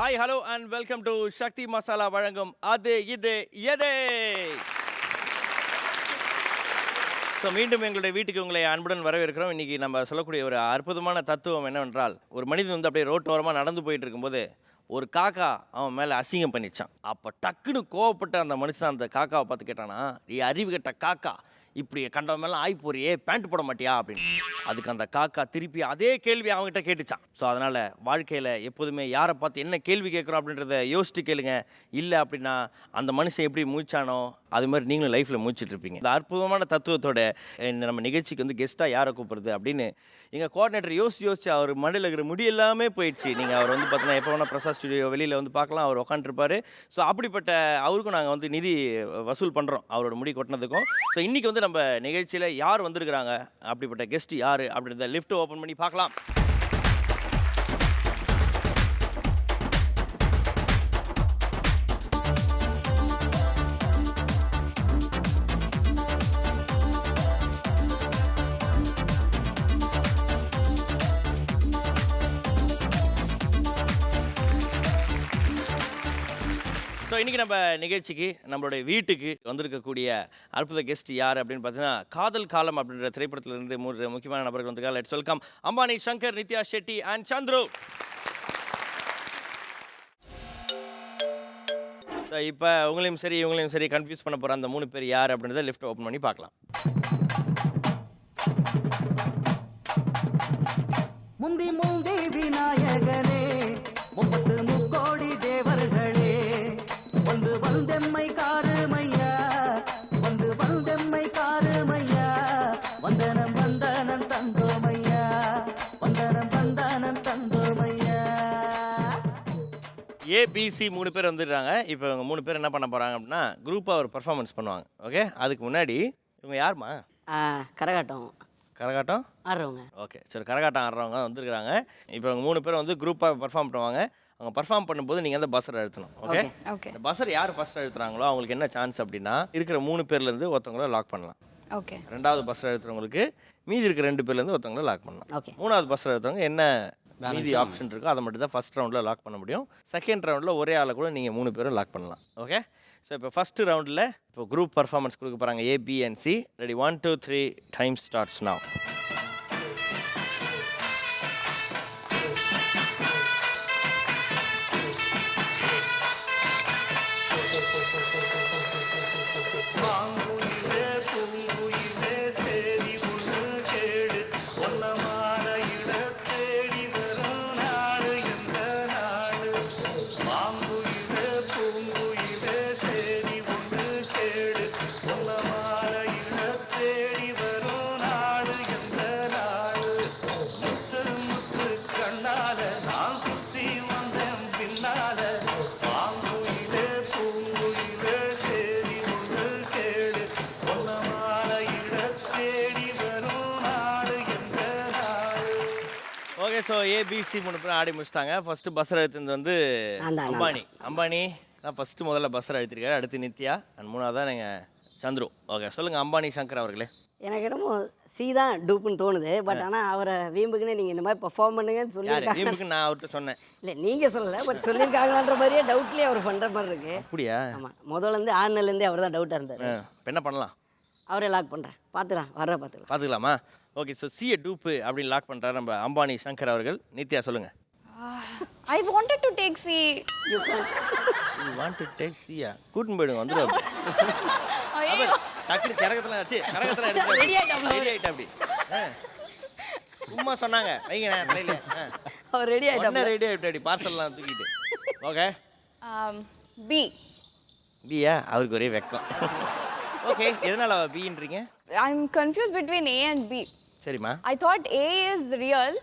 Hi hello and welcome to Sakthi Masala வழங்கும் அது இது எதே. ஸோ மீண்டும் எங்களுடைய வீட்டுக்கு உங்களை அன்புடன் வரவேற்கிறோம். இன்றைக்கி நம்ம சொல்லக்கூடிய ஒரு அற்புதமான தத்துவம் என்னவென்றால், ஒரு மனிதன் வந்து அப்படியே ரோட்டோரமாக நடந்து போயிட்டு இருக்கும்போது ஒரு காக்கா அவன் மேலே அசிங்கம் பண்ணிச்சான். அப்போ டக்குன்னு கோவப்பட்டு அந்த மனுஷன் அந்த காக்காவை பார்த்து கேட்டானா, நீ அறிவு கட்ட காக்கா, இப்படி கண்டவன் ஆகி போறியே, பேண்ட் போட மாட்டியா அப்படின்னு. அதுக்கு அந்த காக்கா திருப்பி அதே கேள்வி அவங்ககிட்ட கேட்டுச்சான். ஸோ அதனால் வாழ்க்கையில் எப்போதுமே யாரை பார்த்து என்ன கேள்வி கேட்குறோம் அப்படின்றத யோசிச்சு கேளுங்க. இல்லை அப்படின்னா அந்த மனுஷன் எப்படி மூச்சானோ அது மாதிரி நீங்களும் லைஃப்பில் மூச்சிட்டு இருப்பீங்க. இந்த அற்புதமான தத்துவத்தோட நம்ம நிகழ்ச்சிக்கு வந்து கெஸ்ட்டாக யாரை கூப்பிடுறது அப்படின்னு எங்கள் கோஆர்டினேட்டர் யோசிச்சு அவர் மண்டையில் இருக்கிற முடி எல்லாமே போயிடுச்சு. நீங்கள் அவர் வந்து பார்த்தீங்கன்னா எப்போ வேணால் பிரசாத் ஸ்டுடியோ வெளியில் வந்து பார்க்கலாம், அவர் உட்காந்துருப்பார். ஸோ அப்படிப்பட்ட அவருக்கும் நாங்கள் வந்து நிதி வசூல் பண்ணுறோம் அவரோட முடி கொட்டினதுக்கும். ஸோ இன்றைக்கி வந்து நம்ம நிகழ்ச்சியில் யார் வந்திருக்கிறாங்க, அப்படிப்பட்ட கெஸ்ட் யார் அப்படின்றத லிஃப்ட் ஓப்பன் பண்ணி பார்க்கலாம். ஸோ இன்றைக்கி நம்ம நிகழ்ச்சிக்கு நம்மளுடைய வீட்டுக்கு வந்திருக்கக்கூடிய அற்புத கெஸ்ட் யார் அப்படின்னு பார்த்தீங்கன்னா, காதல் காலம் அப்படின்ற திரைப்படத்திலிருந்து 3 முக்கியமான நபர்கள் வந்திருக்காங்க. Let's welcome Ambani, Shankar, Nithya Shetty and Chandru. So இப்போ உங்களையும் சரி இவங்களையும் சரி கன்ஃபியூஸ் பண்ண போகிற அந்த 3 பேர் யார் அப்படின்றத லிஃப்ட் ஓப்பன் பண்ணி பார்க்கலாம். முந்தி முந்தி விநாயகனே, 30 கோடி தேவர்களே, வந்து வந்தெம்மை காருமையா, வந்து வந்தெம்மை காருமையா, வந்தனம் வந்தனம் தந்தோமையா, வந்தனம் வந்தனம் தந்தோமையா. ஏபிசி 3 பேர் வந்துடுறாங்க. இப்போ இவங்க 3 பேர் என்ன பண்ண போகிறாங்க அப்படின்னா, குரூப்பாக ஒரு பர்ஃபார்மன்ஸ் பண்ணுவாங்க. ஓகே, அதுக்கு முன்னாடி இவங்க யாருமா? கரகாட்டம் கரகாட்டம் ஆடுறவங்க. ஓகே, சரி, கரகாட்டம் ஆடுறவங்க வந்துருக்குறாங்க. இப்போ இவங்க 3 பேர் வந்து குரூப்பாக பர்ஃபார்ம் பண்ணுவாங்க. அவங்க பர்ஃபார்ம் பண்ணும்போது நீங்கள் அந்த பஸ்ஸர் அழுத்தணும். ஓகே, இந்த பஸ்ஸர் யார் ஃபஸ்ட் அழுத்துறாங்களோ அவங்களுக்கு என்ன சான்ஸ் அப்படின்னா, இருக்கிற 3 பேர்லேருந்து ஒருத்தவங்கள லாக் பண்ணலாம். ஓகே, 2வது பஸ்ஸர் அழுத்துறவங்களுக்கு மீதி இருக்கிற 2 பேர்லேருந்து ஒருத்தவங்கள லாக் பண்ணலாம். ஓகே, 3வது பஸ்ஸர் அழுத்துறவங்க என்ன மீதி ஆப்ஷன் இருக்கோ அதை மட்டும் தான் ஃபஸ்ட் ரவுண்டில் லாக் பண்ண முடியும். செகண்ட் ரவுண்டில் ஒரே ஆளை கூட நீங்கள் 3 பேரும் லாக் பண்ணலாம். ஓகே, ஸோ இப்போ ஃபஸ்ட்டு ரவுண்டில் இப்போ குரூப் பர்ஃபார்மன்ஸ் கொடுக்க போகிறாங்க. A, B and C. Ready, 1 2 3 time starts now. Okay, so ABC 3 பேரும் ஆடி முடிச்சிட்டாங்க. ஃபஸ்ட்டு பஸ்ஸர் அழுத்துறது வந்து அம்பானி. அம்பானி தான் ஃபஸ்ட்டு முதல்ல பஸ்ஸர் அழுத்திருக்காரு. அடுத்து நித்யா அண்ட் 3வது தான் நீங்கள் சந்துரு. ஓகே, சொல்லுங்கள் அம்பானி சங்கர் அவர்களே. எனக்கு என்னமோ சி தான் டூப்புன்னு தோணுது. பட் ஆனால் அவரை வீம்புக்குன்னு நீங்கள் இந்த மாதிரி பெர்ஃபார்ம் பண்ணுங்கன்னு சொல்லியிருக்காங்க. வீம்புக்கு நான் அவர்கிட்ட சொன்னேன். இல்லை, நீங்கள் சொல்லலை, பட் சொல்லியிருக்காங்கன்ற மாதிரியே டவுட்லேயே அவர் பண்ணுற மாதிரி இருக்குது. அப்படியா? ஆமாம், முதல்லேருந்து ஆடினலேருந்தே அவர் தான் டவுட்டாக இருந்தார். இப்போ என்ன பண்ணலாம்? அவரே லாக் பண்ணுறேன், பார்த்துக்கலாம், வர பார்த்துக்கலாமா? ஓகே, ஸோ சியை டூப்பு அப்படின்னு லாக் பண்ணுறாரு நம்ம அம்பானி சங்கர் அவர்கள். நித்யா சொல்லுங்கள். I wanted to take C. You want to take C? கூட்டின்னு போயிடுங்க, வந்துடும். டக்குனு கரகத்தில் ஆச்சு, கரகத்தில் எடுத்து ரெடி ஆகிட்டா அப்படி சும்மா சொன்னாங்க வைங்க தலையில். அவர் ரெடி ஆகிட்டா ரெடி ஆகிட்டு அப்படி பார்சல்லாம் தூக்கிட்டு. Okay, B. பியா? அவருக்கு ஒரே வெக்கம். ஓகே, எதனால் பின்றீங்க? I'm confused between A and B. சரிம்மா. I thought A is real.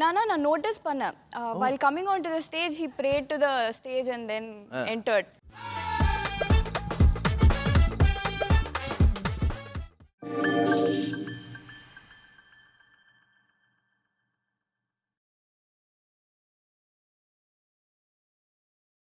நான் notice பண்ணேன். While coming onto the stage, he prayed to the stage and then entered.